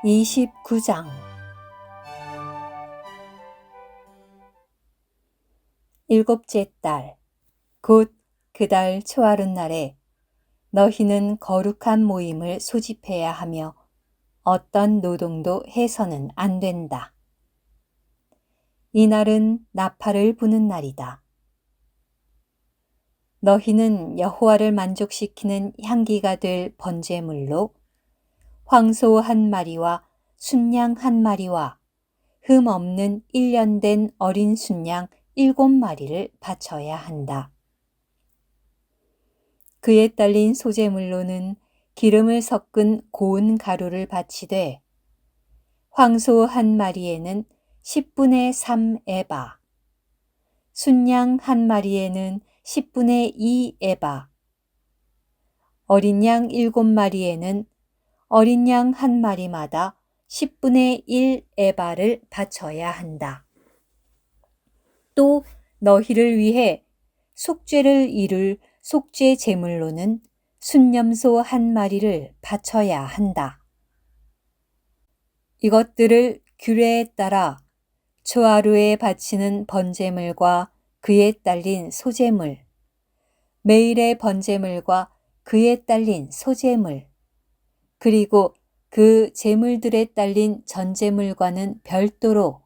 29장 일곱째 달, 곧 그 달 초하룻날에 너희는 거룩한 모임을 소집해야 하며 어떤 노동도 해서는 안 된다. 이날은 나팔을 부는 날이다. 너희는 여호와를 만족시키는 향기가 될 번제물로 황소 한 마리와 순양 한 마리와 흠 없는 1년 된 어린 순양 7마리를 바쳐야 한다. 그에 딸린 소제물로는 기름을 섞은 고운 가루를 바치되 황소 한 마리에는 10분의 3 에바, 순양 한 마리에는 10분의 2 에바, 어린 양 7마리에는 어린 양 한 마리마다 10분의 1 에바를 바쳐야 한다. 또 너희를 위해 속죄를 이룰 속죄 제물로는 순염소 한 마리를 바쳐야 한다. 이것들을 규례에 따라 초하루에 바치는 번제물과 그에 딸린 소제물, 매일의 번제물과 그에 딸린 소제물, 그리고 그 제물들에 딸린 전제물과는 별도로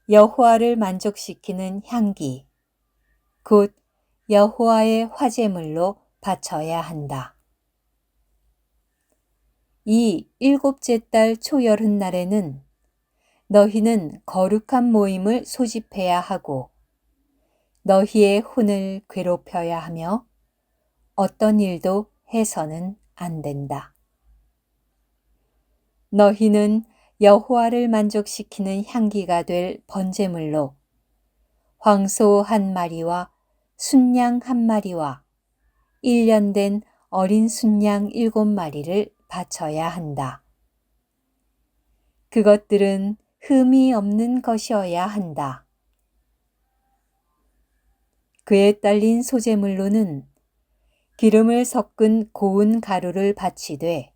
여호와를 만족시키는 향기, 곧 여호와의 화제물로 바쳐야 한다. 이 일곱째 달 초여름날에는 너희는 거룩한 모임을 소집해야 하고 너희의 혼을 괴롭혀야 하며 어떤 일도 해서는 안 된다. 너희는 여호와를 만족시키는 향기가 될 번제물로 황소 한 마리와 순양 한 마리와 1년 된 어린 순양 7마리를 바쳐야 한다. 그것들은 흠이 없는 것이어야 한다. 그에 딸린 소제물로는 기름을 섞은 고운 가루를 바치되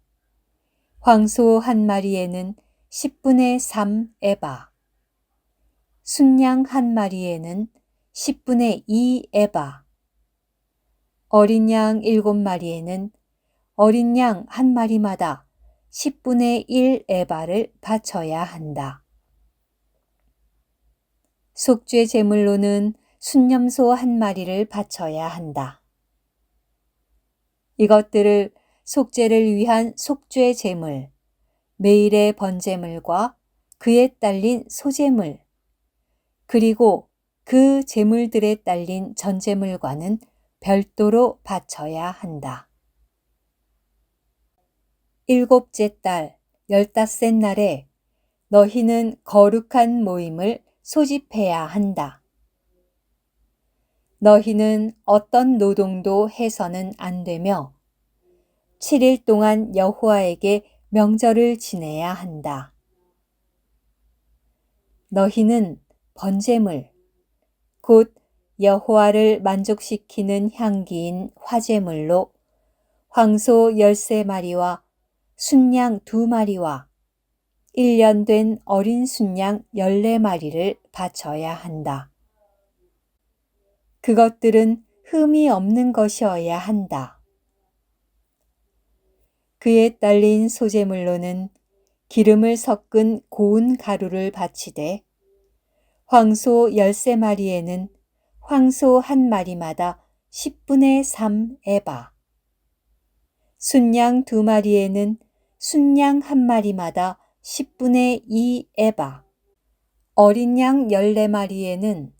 황소 한 마리에는 10분의 3 에바, 순양 한 마리에는 10분의 2 에바, 어린 양 7마리에는 어린 양 한 마리마다 10분의 1 에바를 바쳐야 한다. 속죄 제물로는 순염소 한 마리를 바쳐야 한다. 이것들을 속죄를 위한 속죄 제물, 매일의 번제물과 그에 딸린 소제물, 그리고 그 제물들에 딸린 전제물과는 별도로 바쳐야 한다. 일곱째 달 15째 날에 너희는 거룩한 모임을 소집해야 한다. 너희는 어떤 노동도 해서는 안 되며 7일 동안 여호와에게 명절을 지내야 한다. 너희는 번제물, 곧 여호와를 만족시키는 향기인 화제물로 황소 13마리와 순양 2마리와 1년 된 어린 순양 14마리를 바쳐야 한다. 그것들은 흠이 없는 것이어야 한다. 그에 딸린 소제물로는 기름을 섞은 고운 가루를 바치되 황소 13마리에는 황소 한 마리마다 10분의 3 에바, 순양 2마리에는 순양 한 마리마다 10분의 2 에바, 어린 양 14마리에는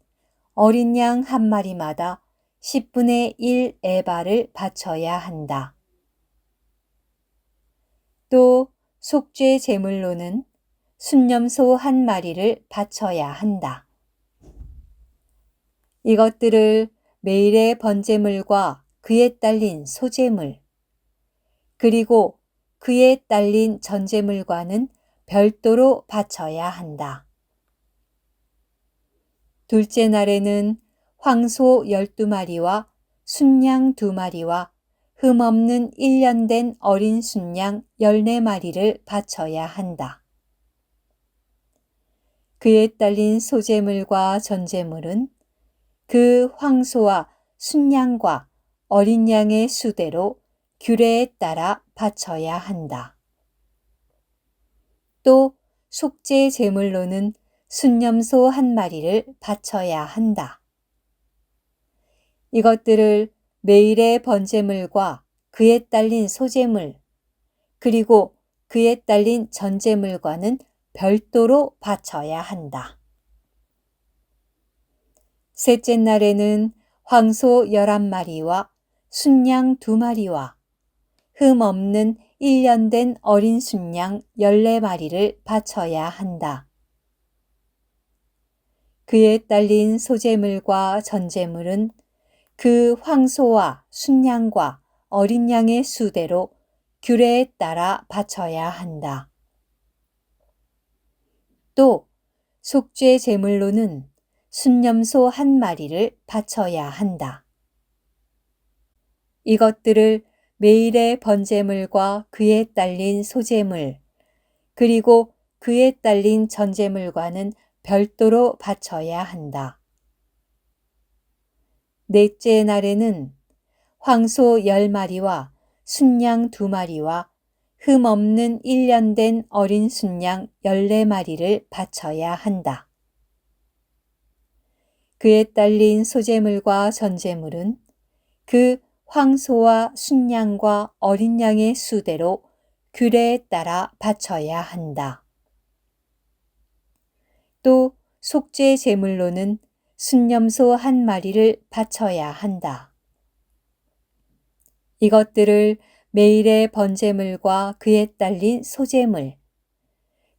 어린 양 한 마리마다 10분의 1 에바를 바쳐야 한다. 또 속죄 제물로는 순염소 한 마리를 바쳐야 한다. 이것들을 매일의 번제물과 그에 딸린 소제물, 그리고 그에 딸린 전제물과는 별도로 바쳐야 한다. 둘째 날에는 황소 12마리와 순양 2마리와 흠없는 1년 된 어린 순양 14마리를 바쳐야 한다. 그에 딸린 소제물과 전제물은 그 황소와 순양과 어린 양의 수대로 규례에 따라 바쳐야 한다. 또 속죄 제물로는 순념소 1마리를 바쳐야 한다. 이것들을 매일의 번제물과 그에 딸린 소제물, 그리고 그에 딸린 전제물과는 별도로 바쳐야 한다. 셋째 날에는 황소 11마리와 순양 2마리와 흠 없는 1년 된 어린 순양 14마리를 바쳐야 한다. 그에 딸린 소제물과 전제물은 그 황소와 순양과 어린 양의 수대로 규례에 따라 바쳐야 한다. 또 속죄 제물로는 순념소 1마리를 바쳐야 한다. 이것들을 매일의 번제물과 그에 딸린 소제물, 그리고 그에 딸린 전제물과는 별도로 바쳐야 한다. 넷째 날에는 황소 10마리와 순양 2마리와 흠 없는 1년 된 어린 순양 14마리를 바쳐야 한다. 그에 딸린 소제물과 전제물은 그 황소와 순양과 어린 양의 수대로 규례에 따라 바쳐야 한다. 또 속죄 제물로는 순념소 1마리를 바쳐야 한다. 이것들을 매일의 번제물과 그에 딸린 소제물,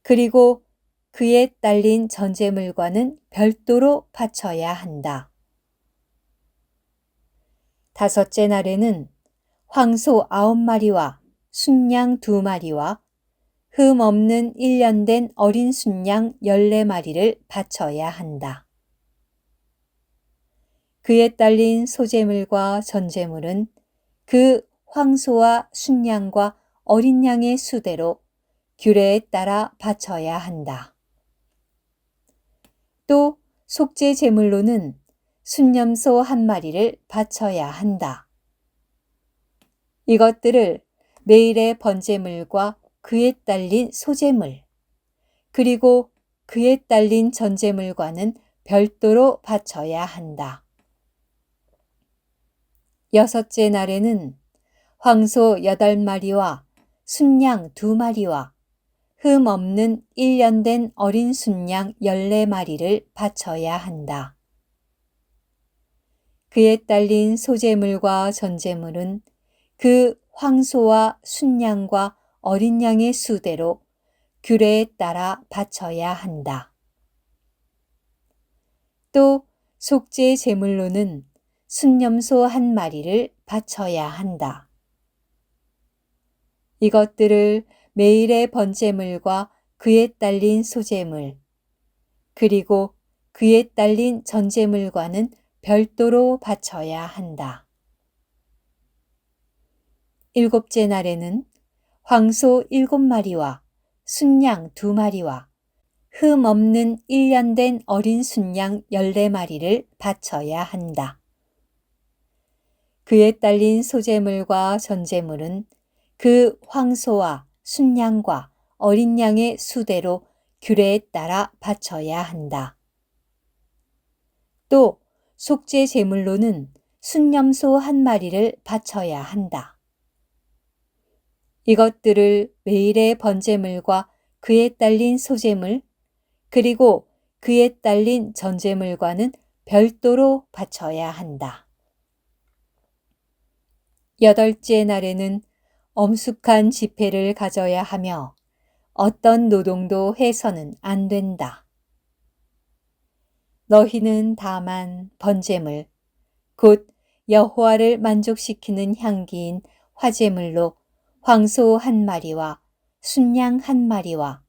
그리고 그에 딸린 전제물과는 별도로 바쳐야 한다. 다섯째 날에는 황소 9마리와 순양 2마리와 흠 없는 1년 된 어린 순양 14마리를 바쳐야 한다. 그에 딸린 소제물과 전제물은 그 황소와 순양과 어린 양의 수대로 규례에 따라 바쳐야 한다. 또 속죄 제물로는 순념소 1마리를 바쳐야 한다. 이것들을 매일의 번제물과 그에 딸린 소제물, 그리고 그에 딸린 전제물과는 별도로 바쳐야 한다. 여섯째 날에는 황소 8마리와 순양 2마리와 흠 없는 1년 된 어린 순양 14마리를 바쳐야 한다. 그에 딸린 소제물과 전제물은 그 황소와 순양과 어린 양의 수대로 규례에 따라 바쳐야 한다. 또 속죄 제물로는 순념소 1마리를 바쳐야 한다. 이것들을 매일의 번제물과 그에 딸린 소제물, 그리고 그에 딸린 전제물과는 별도로 바쳐야 한다. 일곱째 날에는 황소 7마리와 순양 2마리와 흠 없는 1년 된 어린 순양 14마리를 바쳐야 한다. 그에 딸린 소제물과 전제물은 그 황소와 순양과 어린 양의 수대로 규례에 따라 바쳐야 한다. 또 속죄 제물로는 순념소 1마리를 바쳐야 한다. 이것들을 매일의 번제물과 그에 딸린 소제물, 그리고 그에 딸린 전제물과는 별도로 바쳐야 한다. 여덟째 날에는 엄숙한 집회를 가져야 하며 어떤 노동도 해서는 안 된다. 너희는 다만 번제물, 곧 여호와를 만족시키는 향기인 화제물로 황소 1마리와 순양 1마리와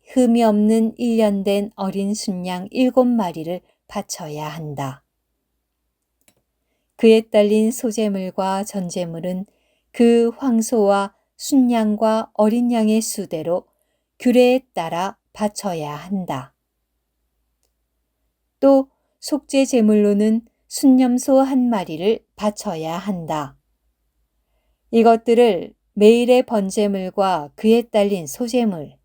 흠이 없는 1년 된 어린 순양 7마리를 바쳐야 한다. 그에 딸린 소제물과 전제물은 그 황소와 순양과 어린 양의 수대로 규례에 따라 바쳐야 한다. 또 속죄 제물로는 순염소 한 마리를 바쳐야 한다. 이것들을 매일의 번제물과 그에 딸린 소제물,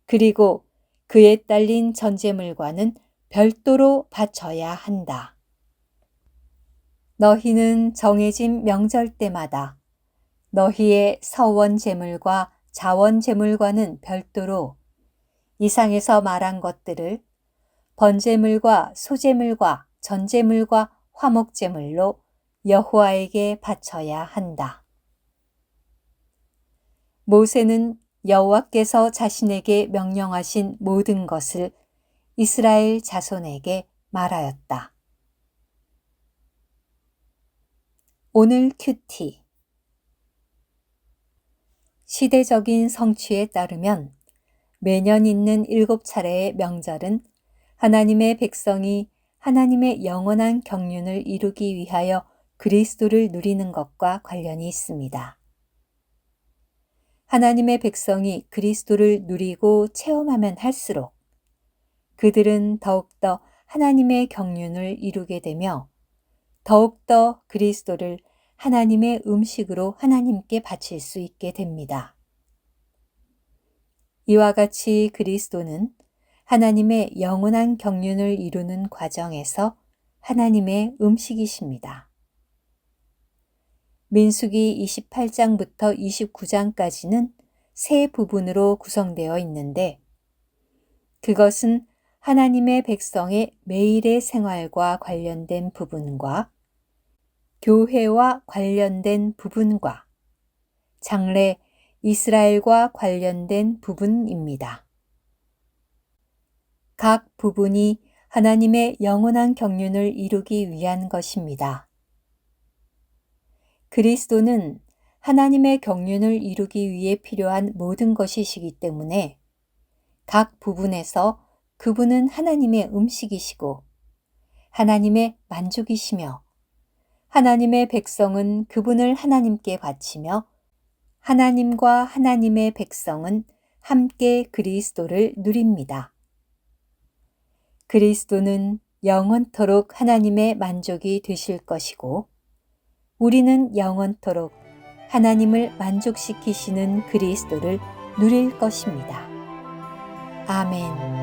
그리고 그에 딸린 전제물과는 별도로 바쳐야 한다. 너희는 정해진 명절 때마다 너희의 서원 제물과 자원 제물과는 별도로 이상에서 말한 것들을 번제물과 소제물과 전제물과 화목제물로 여호와에게 바쳐야 한다. 모세는 여호와께서 자신에게 명령하신 모든 것을 이스라엘 자손에게 말하였다. 오늘 큐티. 시대적인 성취에 따르면 매년 있는 7차례의 명절은 하나님의 백성이 하나님의 영원한 경륜을 이루기 위하여 그리스도를 누리는 것과 관련이 있습니다. 하나님의 백성이 그리스도를 누리고 체험하면 할수록 그들은 더욱더 하나님의 경륜을 이루게 되며 더욱더 그리스도를 하나님의 음식으로 하나님께 바칠 수 있게 됩니다. 이와 같이 그리스도는 하나님의 영원한 경륜을 이루는 과정에서 하나님의 음식이십니다. 민수기 28장부터 29장까지는 세 부분으로 구성되어 있는데 그것은 하나님의 백성의 매일의 생활과 관련된 부분과 교회와 관련된 부분과 장래 이스라엘과 관련된 부분입니다. 각 부분이 하나님의 영원한 경륜을 이루기 위한 것입니다. 그리스도는 하나님의 경륜을 이루기 위해 필요한 모든 것이시기 때문에 각 부분에서 그분은 하나님의 음식이시고 하나님의 만족이시며 하나님의 백성은 그분을 하나님께 바치며 하나님과 하나님의 백성은 함께 그리스도를 누립니다. 그리스도는 영원토록 하나님의 만족이 되실 것이고 우리는 영원토록 하나님을 만족시키시는 그리스도를 누릴 것입니다. 아멘.